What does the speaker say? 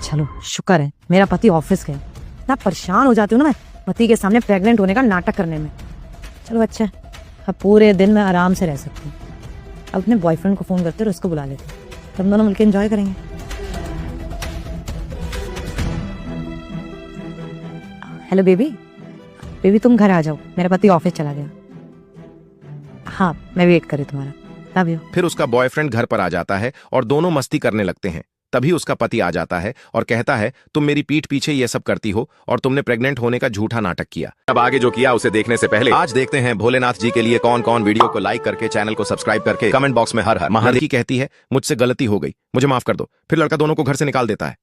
चलो शुक्र है मेरा पति ऑफिस गया। इतना परेशान हो जाती हूँ ना मैं पति के सामने प्रेग्नेंट होने का नाटक करने में। चलो अच्छा है, अब पूरे दिन मैं आराम से रह सकती हूँ। अब अपने बॉयफ्रेंड को फोन करते और उसको बुला लेते, तब दोनों मिलकर एंजॉय करेंगे। हेलो बेबी, बेबी तुम घर आ जाओ, मेरा पति ऑफिस चला गया। हाँ मैं वेट कर रही तुम्हारा, लव यू। फिर उसका बॉयफ्रेंड घर पर आ जाता है और दोनों मस्ती करने लगते हैं। तभी उसका पति आ जाता है और कहता है तुम मेरी पीठ पीछे ये सब करती हो और तुमने प्रेग्नेंट होने का झूठा नाटक किया। अब आगे जो किया उसे देखने से पहले आज देखते हैं भोलेनाथ जी के लिए कौन कौन वीडियो को लाइक करके चैनल को सब्सक्राइब करके कमेंट बॉक्स में हर हर महादेव कहती है मुझसे गलती हो गई, मुझे माफ कर दो। फिर लड़का दोनों को घर से निकाल देता है।